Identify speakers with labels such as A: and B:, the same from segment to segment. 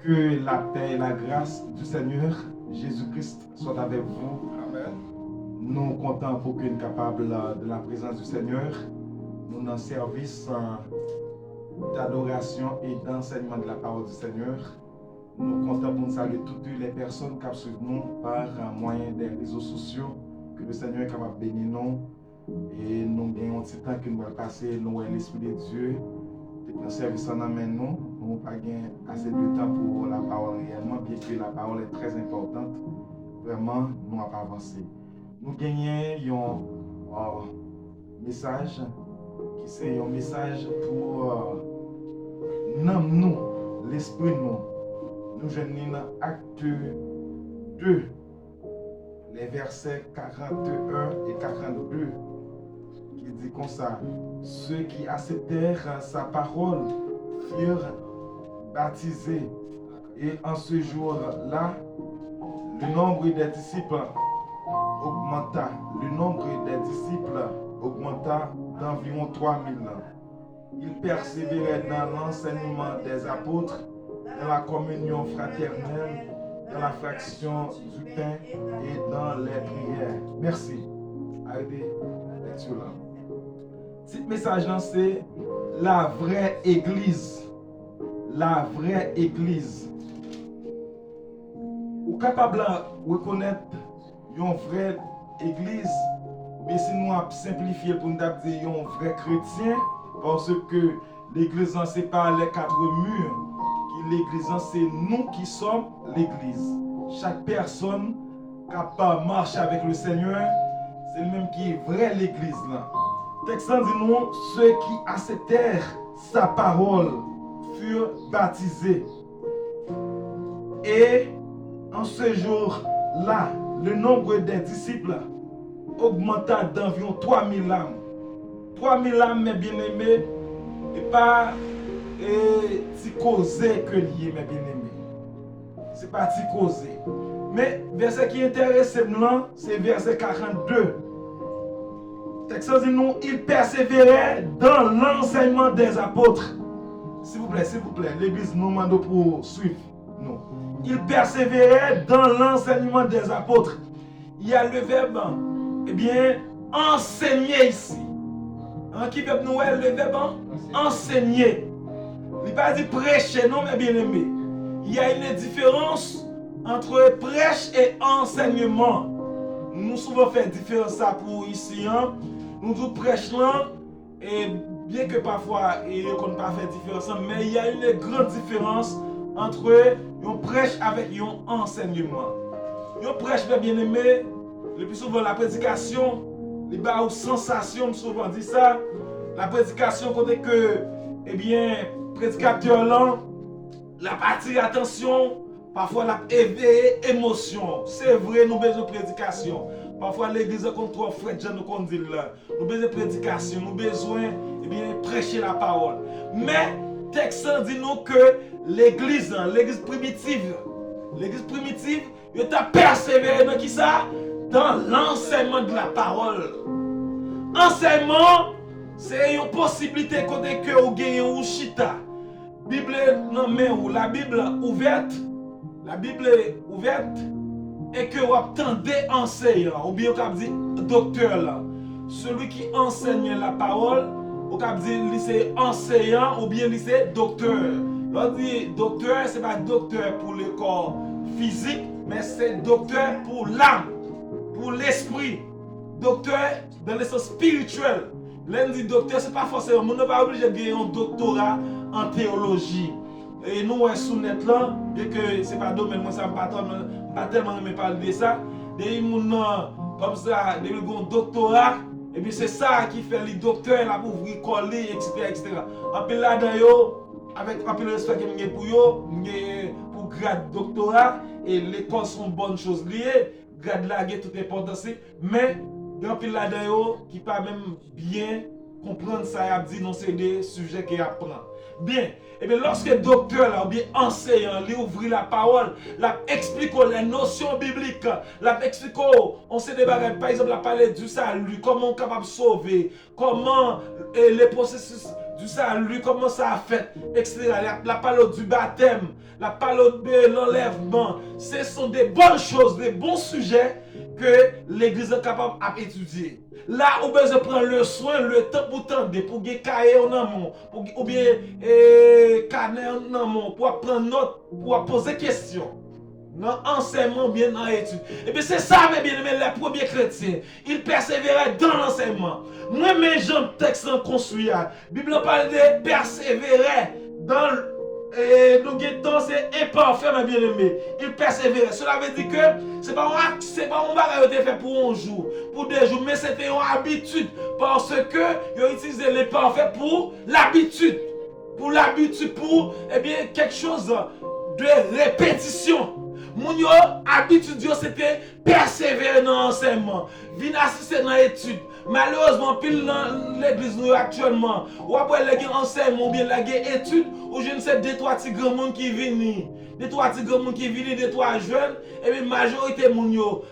A: Que la paix et la grâce du Seigneur Jésus-Christ soient avec vous.
B: Amen.
A: Nous comptons pour que nous capables de la présence du Seigneur. Nous dans le service d'adoration et d'enseignement de la parole du Seigneur. Nous comptons pour nous saluer toutes les personnes qui suivent nous par moyen des réseaux sociaux. Que le Seigneur est capable de bénir nous. Et nous gagnons un petit temps que nous allons passer, nous et l'Esprit de Dieu. Le service en amène nous. Nous n'avons pas assez de temps pour la parole réellement, bien que la parole est très importante. Vraiment, nous n'avons pas avancé. Nous gagnons un message qui c'est un message pour nous, l'esprit nous. Nous jeunes acte 2, les versets 41 et 42, qui dit comme ça: ceux qui acceptèrent sa parole furent baptisés, et en ce jour-là, le nombre des disciples augmenta. Le nombre des disciples augmenta d'environ 3000. Ils persévéraient dans l'enseignement des apôtres, dans la communion fraternelle, dans la fraction du pain et dans les prières. Merci. Arrêtez lecture là. Ce message là, c'est la vraie église. La vraie église. Ou capable de reconnaître une vraie église, mais si nous avons simplifié pour nous dire un vrai chrétien, parce que l'église ce n'est pas les quatre murs, l'église c'est nous qui sommes l'église. Chaque personne capable de marcher avec le Seigneur, c'est le même qui est vrai l'église là. Texte dit nous, ceux qui acceptèrent sa parole furent baptisés. Et en ce jour-là, le nombre des disciples augmenta d'environ 3000 âmes. 3000 âmes, mes bien-aimés, et pas si causé que lié, mes bien-aimés. C'est pas si causé. Mais verset qui intéresse là, c'est verset 42. Texte dit nous, ils persévéraient dans l'enseignement des apôtres. S'il vous plaît, l'église nous demande pour suivre nous. Ils persévéraient dans l'enseignement des apôtres. Il y a le verbe, eh bien, enseigner ici. Qui verbe nous est le verbe enseigner. Il n'est pas dit prêcher, non, mes bien-aimés. Il y a une différence entre prêche et enseignement. Nous souvent fait différence ça pour ici. Nous disons prêche là, et bien que parfois on ne pas fait différence, mais il y a une grande différence entre un prêche avec un enseignement. Un prêche, mes bien-aimés, le plus souvent la prédication, les bas aux sensations, souvent dit ça. La prédication, côté que, eh bien, prédicateur là, la partie attention, parfois la éveiller émotion. C'est vrai, nous besoin de prédication. Parfois l'église contre trop frère Jean nous dit là. Nous besoin de prédication, nous besoin eh bien prêcher la parole. Mais texte dit nous que l'église primitive, il t'a persévéré dans qui ça? Dans l'enseignement de la parole. Enseignement, c'est une possibilité côté que vous gagnez ou chita. Bible non mais ou la Bible ouverte et que vous attendez enseignant ou bien vous dit docteur là. Celui qui enseigne la parole, vous dit lycée enseignant ou bien lycée docteur. L'on dit docteur, c'est pas docteur pour le corps physique, mais c'est docteur pour l'âme, pour l'esprit. Docteur dans le sens spirituel. L'on dit docteur, c'est pas forcément, on n'est pas obligé de gagner un doctorat en théologie. Et nous, on sous net là, bien que c'est pas domaine, moi ça me pas tellement me parler de ça. Des gens comme ça, des gens doctorat, et bien c'est ça qui fait les docteurs là pour ouvrir coller, etc. En plus là avec un peu de respect que j'ai pour eux, pour grade doctorat, et l'école sont bonnes choses liées, grade là, il y a toute importance, mais il y a un peu là-dedans qui pas même bien comprendre ça, il a dit non, c'est des sujets qu'il apprend. Bien, et bien lorsque docteur là, ou bien enseignant, lui ouvre la parole, la explique les notions bibliques, la explique, on sait des bagages, par exemple, la parler du salut, comment on est capable de sauver, comment le processus du salut, comment ça a fait, etc. La parole du baptême, la parole de l'enlèvement. Ce sont des bonnes choses, des bons sujets que l'Église est capable d'étudier. Là, on besoin prendre le soin, le temps pour tendre, pour gagner cahier en amont, ou bien carnet en amont, pour prendre note, pour poser questions. Dans l'enseignement, bien dans l'étude. Et bien c'est ça, mes bien-aimés, les premiers chrétiens. Ils persévéraient dans l'enseignement. Moi, mes gens texte en construit. La Bible parle de persévérer dans nous guettons, c'est imparfait, mes bien-aimés. Ils persévéraient. Cela veut dire que c'est pas un bagage qui fait pour un jour, pour 2 jours, mais c'était une habitude. Parce que ils ont utilisé l'imparfait pour l'habitude. Pour l'habitude, pour quelque chose de répétition. Mon yo habitude c'était persévérer dans l'enseignement, venir assister dans l'étude. Malheureusement, pile dans l'église nous actuellement, ou après les enseignements ou bien les études, ou je ne sais 2-3 petits grands monde qui viennent, 2-3 petits grands monde qui viennent, 2-3 jeunes, et bien majorité moun yo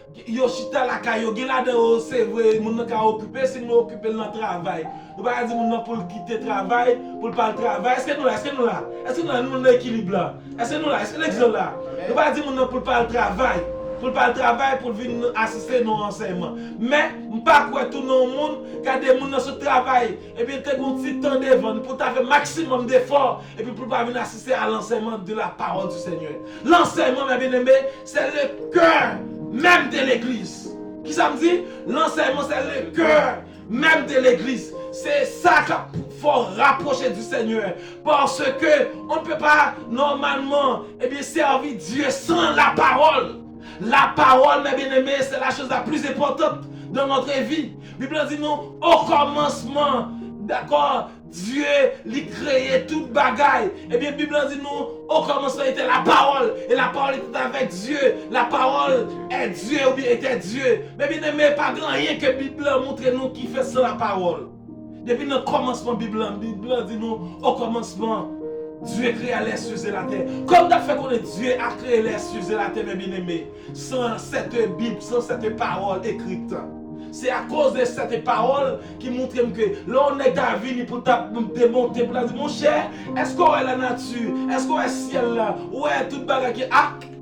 A: chita la caillou, gen là dedans c'est vrai, moun ka occuper, si nous occuper dans le travail. Nous pas dire moun pour quitter le travail, pour pas le travail. Est-ce que nous là, est-ce que nous là, est-ce que nous là nous équilibre là, est-ce que nous là, est-ce que l'exemple là. Nous pas dire moun pour pas le travail. Pour pas le travail, pour venir assister nos enseignements. Mais, je ne pas quoi tout le monde, quand des gens dans ce travail, et bien, tu as un petit temps devant pour faire maximum d'efforts, et puis pour pas venir assister à l'enseignement de la parole du Seigneur. L'enseignement, mes bien-aimés, c'est le cœur même de l'église. Qui ça me dit? L'enseignement, c'est le cœur même de l'église. C'est ça qu'il faut rapprocher du Seigneur. Parce que on ne peut pas normalement servir Dieu sans la parole. La parole, mes bien-aimés, c'est la chose la plus importante dans notre vie. La Bible dit nous, au commencement, d'accord, Dieu lui créé toute bagaille. Et bien, la Bible dit nous, au commencement était la parole. Et la parole était avec Dieu. La parole est Dieu ou bien était Dieu. Mais bien aimé, pas grand rien que la Bible montre nous qui fait sans la parole. Depuis le commencement, la Bible dit nous, au commencement, Dieu créa les cieux et la terre. Comme d'afin qu'on est Dieu a créé les cieux et la terre, mes bien-aimés, sans cette Bible, sans cette parole écrite. C'est à cause de cette parole qui montre que là on est David pour te démonter, pour dire mon cher, est-ce qu'on est la nature, est-ce qu'on est le ciel là, ouais, toute bagarre qui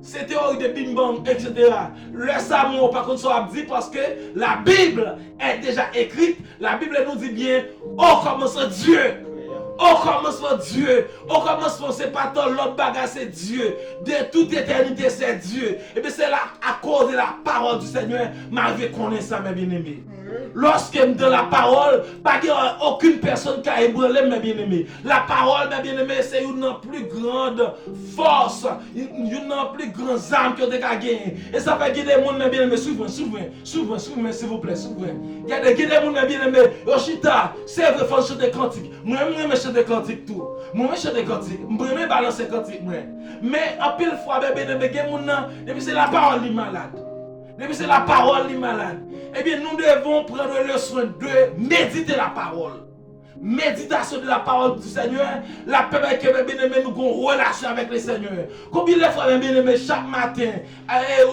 A: c'est théorie de bing bang, etc. Le Samuel, par contre, ça dit parce que la Bible est déjà écrite. La Bible nous dit bien, oh commence Dieu. Au commencement Dieu, au commencement c'est pas tant l'autre bagage c'est Dieu, de toute éternité c'est Dieu. Et bien c'est là à cause de la parole du Seigneur, m'arrive connaître ça mes bien-aimés. Lorsque dans la parole, pas aucune personne qui a ébranlé mes bien-aimés. La parole mes bien-aimés c'est une plus grande force, une plus grande âme que tu as gagné. Et ça fait guider les gens mes bien-aimés, souvent s'il vous plaît, souvent. Il y a des gens mes bien-aimés, Yoshita, c'est vrai faut chanter cantique. Moi je chanter cantique tout. Moi je chanter cantique, je balancer cantique moi. Mais en pile fois mes bien-aimés, depuis c'est la parole qui est malade. Depuis c'est la parole qui est malade. Eh bien, nous devons prendre le soin de méditer la parole. Méditation de la parole du Seigneur, la permet que mes bien-aimés nous avons une relation avec le Seigneur. Combien de fois, mes bien-aimés, chaque matin,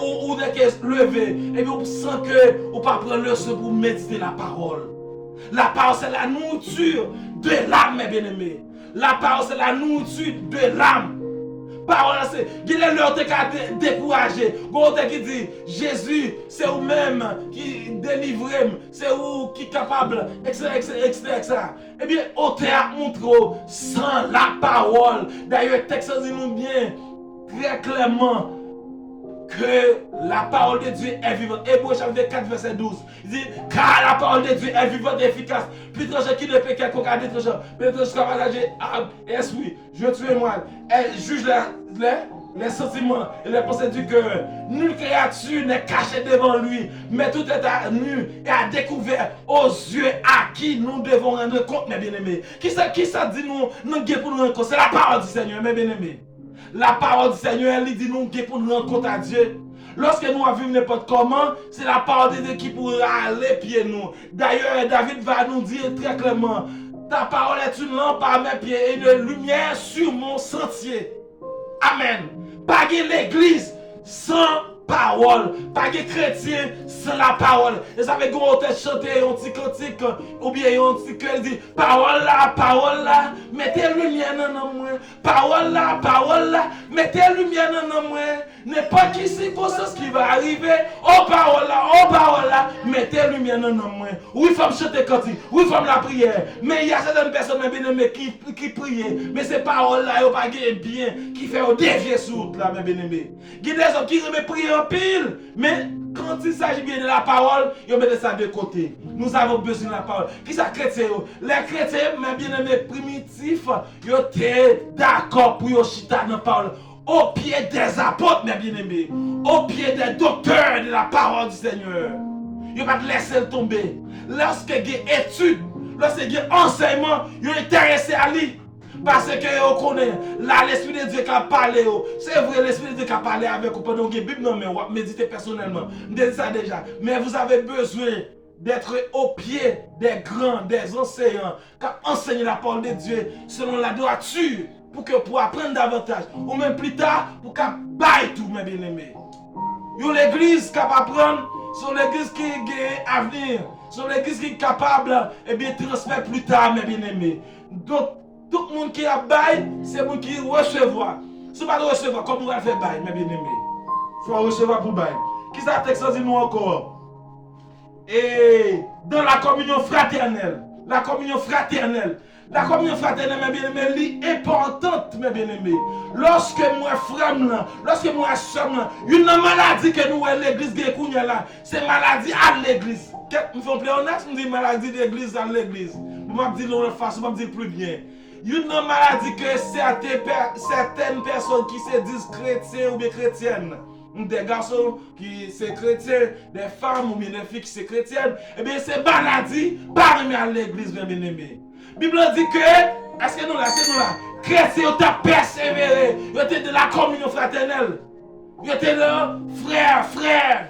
A: ou dès que se lever, et bien, on sent que on pas prendre le soin pour méditer la parole. La parole, c'est la nourriture de l'âme, mes bien-aimés. La parole, c'est la nourriture de l'âme. Parole, c'est qu'il est l'heure de décourager. Quand qui dit Jésus, c'est vous-même qui délivre, c'est vous qui est capable, etc. Eh bien, au théâtre montre sans la parole. D'ailleurs, le texte dit nous bien, très clairement, que la parole de Dieu est vivante. Hébreux chapitre 4, verset 12. Il dit, car la parole de Dieu est vivante et efficace. Plus tranchée qui ne peut quelconque à détranchant. Mais jusqu'à partager esprit, je tue moi. Elle juge les sentiments et les pensées du cœur. Nulle créature n'est cachée devant lui, mais tout est à nu et à découvert aux yeux à qui nous devons rendre compte, mes bien-aimés. Qui ça dit nous pour nous rendre compte? C'est la parole du Seigneur, mes bien-aimés. La parole du Seigneur, elle dit nous pour nous rendre compte à Dieu. Lorsque nous vivons n'importe comment, c'est la parole de Dieu qui pourra aller pied nous. D'ailleurs, David va nous dire très clairement, ta parole est une lampe à mes pieds et une lumière sur mon sentier. Amen. Pas l'église sans parole. Pas de chrétien sans la parole. Et ça fait qu'on te chanter un petit cantique ou bien un petit cœur dit parole là, mettez lumière dans moi. Parole là, mettez lumière dans moi. N'importe qui circonstance qui va arriver, oh parole là, mettez lumière dans moi. Oui, il faut chanter cantique, oui, il faut la prière. Mais il y a certaines personnes bien-aimées qui prient, mais ces paroles là, ils pas bien, qui fait dévier sur là, mes bien-aimés. Il y a des hommes qui remettent prier en pile, mais quand il s'agit bien de la parole, ils mettent ça de côté. Nous avons besoin de la parole. Qui ça chrétien? Les chrétiens, mes bien-aimés primitifs, ils étaient d'accord pour y chita dans la parole. Au pied des apôtres, mes bien-aimés, au pied des docteurs de la parole du Seigneur. Il ne va pas laisser le tomber. Lorsqu'il y a études, lorsqu'il y a enseignement, il est intéressé à lui. Parce que vous connaissez, là, l'Esprit de Dieu qui a parlé. C'est vrai, l'Esprit de Dieu qui a parlé avec vous pendant que la Bible, non, mais vous méditez personnellement. Je dis ça déjà. Mais vous avez besoin d'être au pied des grands, des enseignants, qui enseignent la parole de Dieu selon la droiture, pour que pour apprendre davantage. Ou même plus tard, pour qu'on baille tout, mes bien-aimés. Yo l'église qui va apprendre, sur l'église qui a avenir, sur l'église qui est capable, et bien transmettre plus tard, mes bien-aimés. Donc, tout le monde qui a bail, c'est le monde qui recevoir. Si vous ne pas recevoir, comment vous allez faire bail, mes bien-aimés? Il faut recevoir pour bail. Qui ça texte dit nous encore? Et dans la communion fraternelle, la communion fraternelle, mes bien-aimés, est importante, mes bien-aimés. Lorsque moi, frère, lorsque moi, soeur, une maladie que nous avons l'église, c'est maladie à l'église. Nous faisons pléonasme, nous disons maladie d'église à l'église. Nous ne disons pas de façon, nous ne disons plus bien. Une maladie que certaines personnes qui se disent chrétiens ou bien chrétiennes, des garçons qui sont chrétiens, des femmes ou bien des filles qui sont chrétiennes, eh bien c'est maladie parmi à l'église, bien aimé. La Bible dit que, est-ce que nous là, chrétiens ont persévéré, ils étaient de la communion fraternelle, ils étaient là, frère,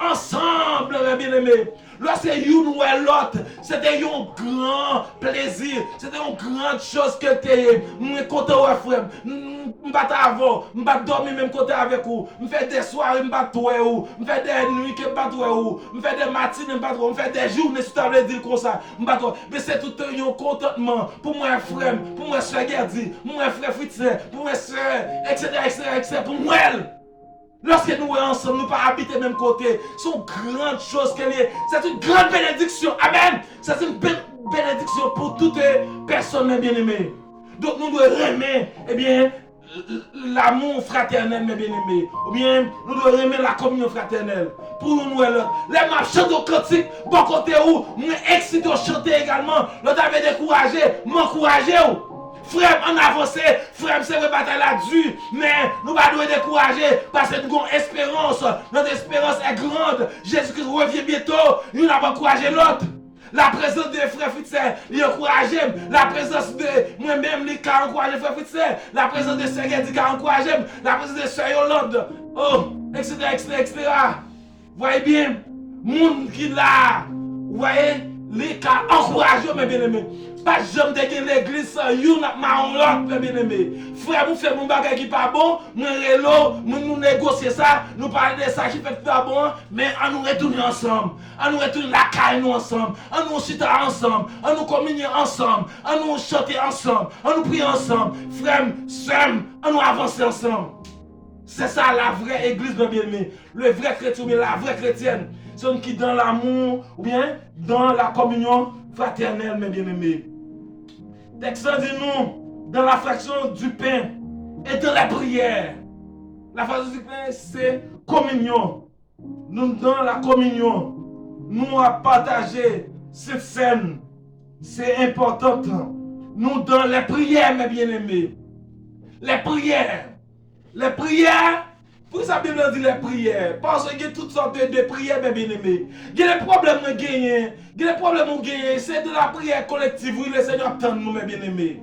A: ensemble, bien aimé. Lorsque une ou l'autre, c'était un grand plaisir, c'était une grande chose que tu es. Je suis content, frère. Je ne vais pas avant, je ne vais pas dormir même côté avec vous. Je fais des soirées, je ne vais pas trouver vous. Je fais des nuits, je ne vais pas trouver vous. Je fais des matines, je ne vais pas trouver. Je fais des journées, si tu as dire comme ça. Mais c'est tout un contentement pour moi, frère, pour moi, soeur Gerdi, pour moi, frère Fritz, pour moi, soeur, etc. Pour moi. Lorsque nous sommes ensemble, nous ne pas habiter même côté. C'est une grande chose qu'elle est. C'est une grande bénédiction. Amen. C'est une bénédiction pour toutes les personnes bien-aimées. Donc nous devons aimer, eh bien, l'amour fraternel, mes bien-aimés. Ou bien, nous devons aimer la communion fraternelle. Pour nous et l'autre. Les marches chantent au cantique, bon côté où, nous excitons à chanter également. L'autre avait découragé, m'encourager. Frère, on avance, frère, c'est une bataille là dure, mais nous ne devons pas décourager parce que nous avons espérance. Notre espérance est grande. Jésus-Christ revient bientôt. Nous n'avons pas encouragé l'autre. La présence de frère Fitzer, il encourage. La présence de moi-même, il a encouragé frère Fitzer. La présence de Seigneur, il a encouragé. La présence de Sœur Yolande. Oh, etc. Voyez bien, monde qui là, vous voyez, les cas encouragés, mes bien-aimés. Pas jamais de l'église sans you n'a pas l'autre, mes bien-aimés. Frère, nous faisons un bagage qui pas bon, nous négocier ça, nous parler de ça qui fait pas bon, mais on nous retourner ensemble. On nous retourner la caille nous ensemble. On nous chiter ensemble. On nous communier ensemble. On nous chanter ensemble. On nous prier ensemble. Frère, sœur, on nous avancer ensemble. C'est ça la vraie église, mes bien-aimés. Le vrai chrétien, la vraie chrétienne. C'est une qui dans l'amour ou bien dans la communion fraternelle, mes bien-aimés. Texte dit nous, dans la fraction du pain et dans la prière. La fraction du pain, c'est communion. Nous, dans la communion, nous avons partagé cette scène. C'est important. Nous, dans les prières, mes bien-aimés. Les prières. Pour ça, la Bible dit les prières. Parce qu'il y a toutes sortes de prières, mes bien-aimés. Il y a des problèmes à gagner. C'est de la prière collective. Oui, le Seigneur attend nous, mes bien-aimés.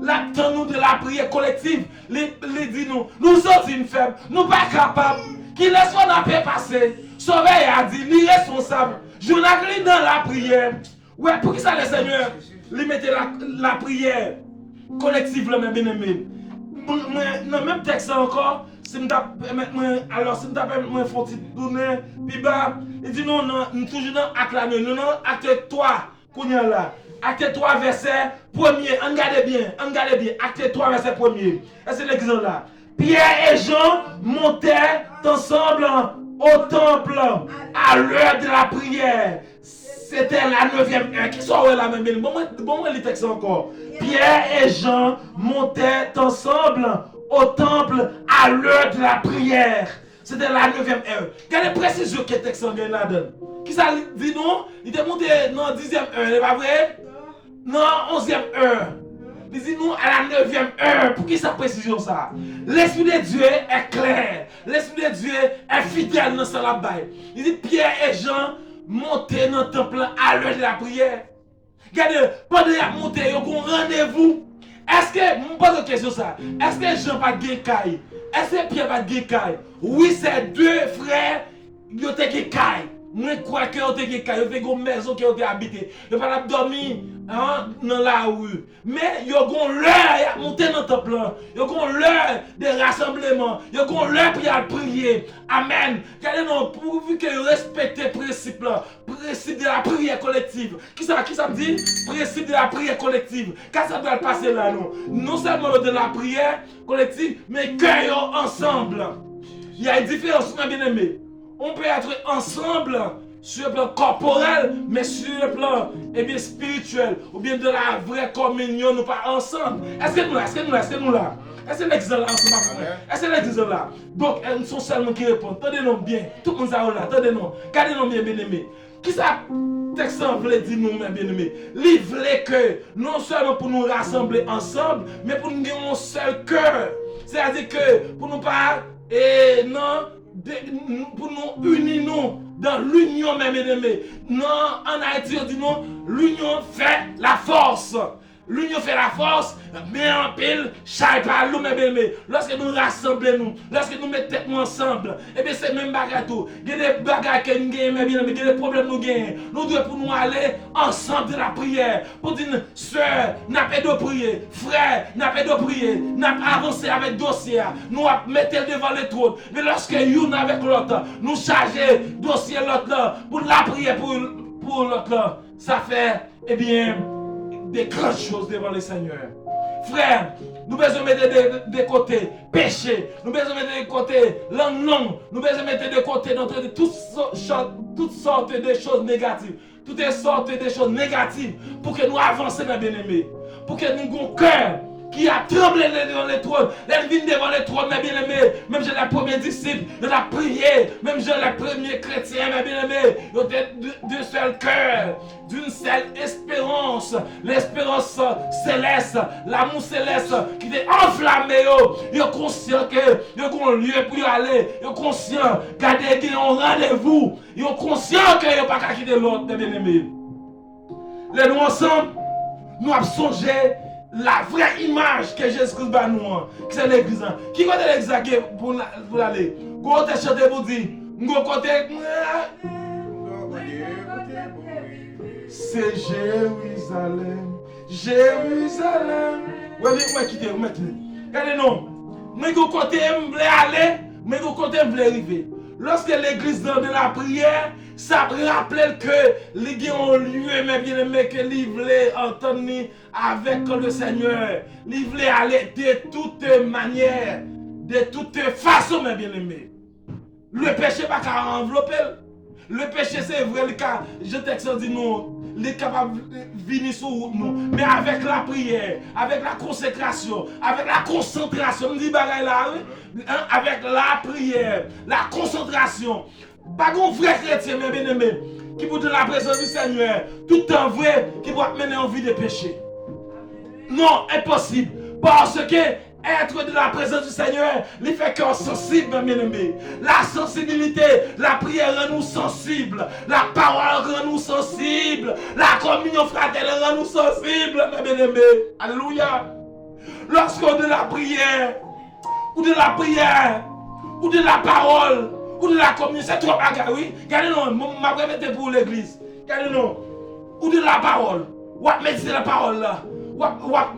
A: L'attend nous de la prière collective. Les dit nous sommes une faible. Nous ne sommes pas capables. Qu'il laisse son paix passer. Sauveille a dit, il est responsable. Je n'ai dans la prière. Ouais, pour qui ça, le Seigneur, lui mettait la prière collective, mes bien-aimés. Dans le même texte encore, si je permets alors si je permets moi faut tourner puis bah il dit non nous toujours dans acte là non acte 3 qu'on y a là acte 3 verset 1er regardez bien acte 3 verset 1er c'est l'exemple là Pierre et Jean montaient ensemble au temple à l'heure de la prière. C'était la 9e heure. Qui sont là même? Bon, les textes encore. Pierre et Jean montaient ensemble au temple à l'heure de la prière. C'était la 9e heure. Regardez précision que le texte en là-dedans. Qui ça dit non? Il était monté dans la 10e heure, n'est pas vrai? Non, 11e heure. Il dit nous à la 9e heure. Pour qui ça précision ça? L'Esprit de Dieu est clair. L'Esprit de Dieu est fidèle dans sa baille. Il dit Pierre et Jean montaient dans le temple à l'heure de la prière. Regardez, pendant qu'ils montent, ils ont un rendez-vous. Est-ce que, je me pose une question ça, est-ce que Jean pas de caille? Est-ce que Pierre pas de caille? Oui, c'est deux frères qui ont des caille. Moi, je crois qu'ils ont des caille, ils ont une maison qui ont habité. Ils n'ont pas dormi dans la rue. Mais ils ont l'heure de monter dans le temple. Ils ont l'heure de rassemblement. Ils ont l'heure pour prier. Amen. Regardez-nous, pourvu qu'ils respectent le principe de la prière collective. Qui ça me dit? Principe de la prière collective. Qu'est-ce que ça doit passer là, non? Non seulement de la prière collective, mais cœur ensemble. Il y a une différence, bien aimé. On peut être ensemble sur le plan corporel, mais sur le plan spirituel, ou bien de la vraie communion, nous pas ensemble. Est-ce que nous là? Est-ce que l'exemple là ensemble? Est-ce que l'exemple là? Donc, nous sommes seulement qui répondent. Tendez-nous bien. Tout le monde est là. Tendez-nous. Gardez-nous bien, bien-aimés. Qui ça? Texte veut dire nous, mes bien-aimés. Il voulait que, non seulement pour nous rassembler ensemble, mais pour nous donner un seul cœur. C'est-à-dire que, pour nous pas, pour nous unir dans l'union, mes bien-aimés. Non, en Haïti, on dit non, l'union fait la force. L'union fait la force, mais en pile, chaque par nous, mes bien-aimés. Lorsque nous rassemblons, lorsque nous mettons ensemble, et bien c'est même bagarre tout. Il y a des bagarres que nous gagnons, mes bien-aimés, il y a des problèmes que nous gagnons. Nous devons pour nous aller ensemble de la prière. Pour dire, sœur, n'a pas de prier, frère, n'a pas de prier, n'a pas avancé avec dossier. Nous mettons devant le trône. Mais lorsque nous avec l'autre, nous chargeons dossier l'autre pour la prière pour l'autre, ça fait, eh bien, des grandes choses devant le Seigneur. Frère, nous devons mettre de côté péché, nous devons mettre de côté langue, nous devons mettre de côté toutes sortes de choses négatives. Toutes sortes de choses négatives pour que nous avancions, mes bien-aimés. Pour que nous ayons un cœur qui a tremblé devant le trône. Les vignes devant le trône, mes bien-aimés. Même j'ai les premiers disciples, de la prière. Même j'ai les premiers chrétiens, mes bien-aimés. Ils ont d'un seul cœur, d'une seule espérance. L'espérance céleste, l'amour céleste qui est enflammé. Ils sont conscients qu'ils ont un lieu pour y aller. Ils sont conscients qu'ils ont un rendez-vous. Ils sont conscients qu'ils n'ont pas qu'à quitter l'autre, mes bien-aimés. Les nous ensemble, nous avons songé la vraie image que Jésus-Christ bat nous, c'est l'église. Qui côté l'église pour aller? Côté chanter pour dire, côté. C'est Jérusalem, Jérusalem. Ouais, mais quitter, regardez non. Mais côté me voulait aller, mais côté me voulait arriver. Lorsque l'église donne de la prière, ça rappelle que les gens ont lieu, mais bien aimé, que ils voulaient entendre avec le Seigneur. Ils voulaient aller de toute manière, de toute façon, mes bien aimés. Le péché n'est pas qu'à envelopper. Le péché, c'est vrai, je t'explique dit non, il est capable de venir sur nous, mais avec la prière, avec la consécration, avec la concentration, on dit bagaille là, avec la prière, la concentration. Pas un vrai chrétien, mes bien-aimés, qui pour de la présence du Seigneur, tout un vrai qui va mener en vie de péché. Non, impossible. Parce que être de la présence du Seigneur, il fait cœur sensible, mes bien-aimés. La sensibilité, la prière rend nous sensibles. La parole rend nous sensibles. La communion fraternelle rend nous sensibles, mes bien-aimés. Alléluia. Lorsqu'on de la prière, ou de la parole, ou de la communion, c'est trop bagarre, oui. Regardez-nous, ma prévêté pour l'église. Regardez-nous, ou de la parole. Ou à méditer la parole là. Ou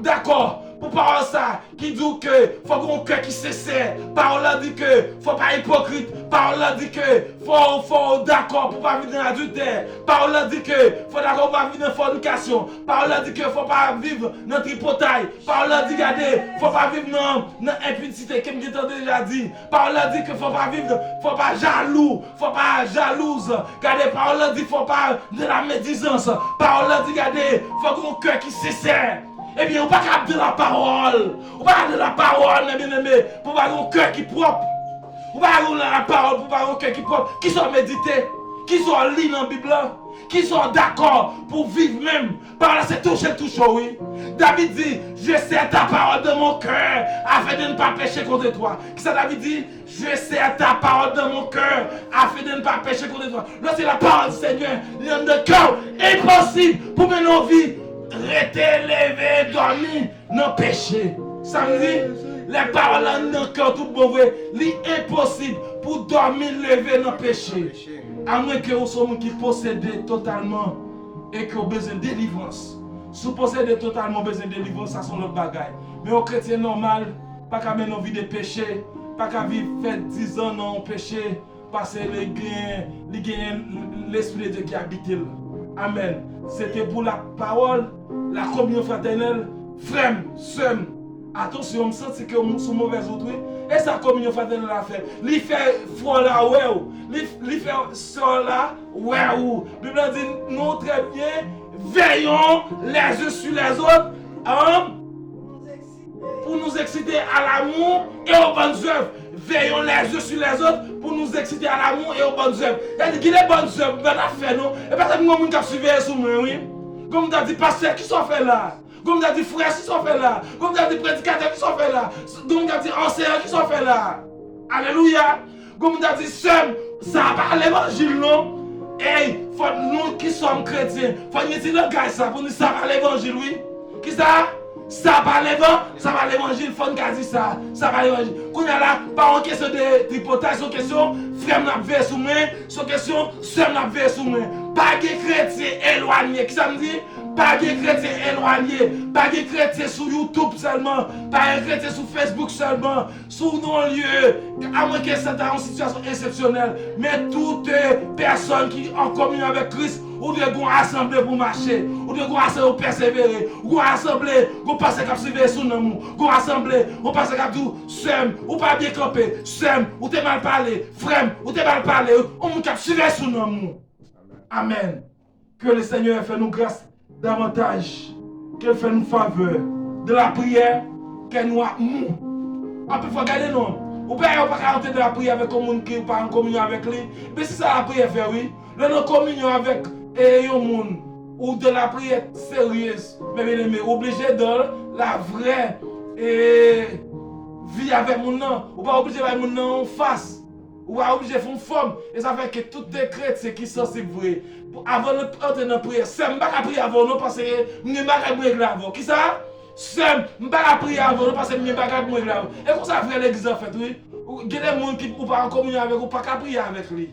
A: d'accord. Pour parole ça, qui dit que faut qu'on cœur qui sincère. Parole là dit que faut pas hypocrite. Parole là dit que faut d'accord pour pas vivre dans l'adultère. Parole là dit que faut d'accord pour pas vivre dans fornication. Parole là dit que faut pas vivre dans tripotaille. Parole là dit regardez, faut pas vivre dans impudicité comme j'ai déjà dit. Parole là dit que faut pas vivre, faut pas jaloux, faut pas jalouse. Regardez, parole là dit faut pas de la médisance. Parole là dit regardez, faut qu'on cœur qui sincère. Eh bien, on ne peut pas de la parole. On ne peut pas de la parole, mes bien-aimés, pour avoir un cœur qui est propre. On ne peut pas de la parole pour avoir un cœur qui est propre. Qui sont médités, qui sont lits dans la Bible, qui sont d'accord pour vivre même. Par là, c'est toucher, oui. David dit, je sais ta parole de mon cœur, afin de ne pas pécher contre toi. Qui ça, David dit? Je sais ta parole de mon cœur, afin de ne pas pécher contre toi. Là, c'est la parole du Seigneur. L'homme de cœur, impossible pour mener nos vies. Rester levé, dormi, non péché. Samedi, les paroles dans le cœur tout mauvais, l'impossible pour dormir, lever, non péché. À moins que vous soyez qui possédez totalement et que vous avez besoin de délivrance. Si vous possédez totalement besoin de délivrance, ça sont notre bagaille. Mais aux chrétiens normal, pas qu'à mener une vie de péché, pas qu'à vivre fait 10 ans dans le péché, parce que l'Esprit de Dieu qui habite là. Amen. C'était pour la parole, la communion fraternelle, frère, sœur. Attention, on me sent que je suis mauvais autrui. Et sa communion fraternelle a fait. Il fait frère là, ouais. Il fait soeur là, ouais. La Bible dit, nous très bien, veillons les uns sur les autres, pour nous exciter à l'amour et aux bonnes œuvres. Veillons les uns sur les autres pour nous exciter à l'amour et aux bonnes œuvres. Il dit, les bonnes œuvres, ben la fait, non? Et parce que nous avons suivi sur moi, oui. Comme tu as dit, pasteur, qui sont faits là? Comme tu as dit, frères, qui sont faits là? Comme tu as dit, prédicateurs, qui sont faits là? Comme tu as dit, enseignants, qui sont faits là? Alléluia. Comme tu as dit, sœur, ça n'a pas l'évangile, non? Hey, faut nous qui sommes chrétiens, faut nous dire le gars ça pour nous ça va l'évangile, oui. Qui ça? Ça va l'évangile, faut nous dire ça. Ça va l'évangile. Quand on a là, pas en question de tripotage, c'est question frère n'a veillé sous moi, c'est question sœur n'a veillé sous moi. Pas de chrétien éloigné, qui ça me dit? Pas de chrétien éloigné, pas de chrétien sur YouTube seulement, pas de chrétien sur Facebook seulement, sur nos lieux, à moins que c'est une situation exceptionnelle, mais toute personne qui est en communion avec Christ, ou de vous rassembler pour marcher, ou de vous rassembler pour persévérer, ou vous rassembler pour passer comme si vous sur nous, vous rassembler pour passer comme tout, sem, ou pas bien campé, sem, ou t'es mal parlé, frère, ou t'es mal parlé, ou vous cap suivre sur nous. Amen. Que le Seigneur fait nous grâce davantage, qu'il fait nous faveur de la prière, qu'elle nous a mou. On peut regarder non. Ou pas rentrer de la prière avec un monde qui n'est pas en communion avec lui. Mais si ça la prière fait, oui. Là, nous communion avec un monde ou de la prière sérieuse, mais bien aimé, obligé de la vraie vie avec mon nom. Ou pas obligé avec mon nom en face. Ou pas obligé de faire une forme. Et ça fait que tout les chrétiens qui sont vrai. Avant de entrer dans la prière, c'est pas la prière avant nous parce que nous ne pas régler avant. Qui ça? C'est pas la prière avant nous parce que nous ne pas régler avant. Et comme ça fait l'église en fait, oui. Il y a des gens qui ne sont pas en communion avec ou pas qu'à prier avec lui.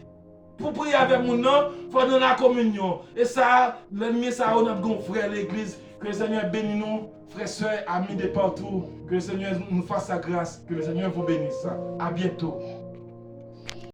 A: Pour prier avec mon nom, il faut donner la communion. Et ça, l'ennemi, ça, on a bon frère l'église. Que le Seigneur bénisse nous, frères, sœurs, amis de partout. Que le Seigneur nous fasse sa grâce. Que le Seigneur vous bénisse. À bientôt.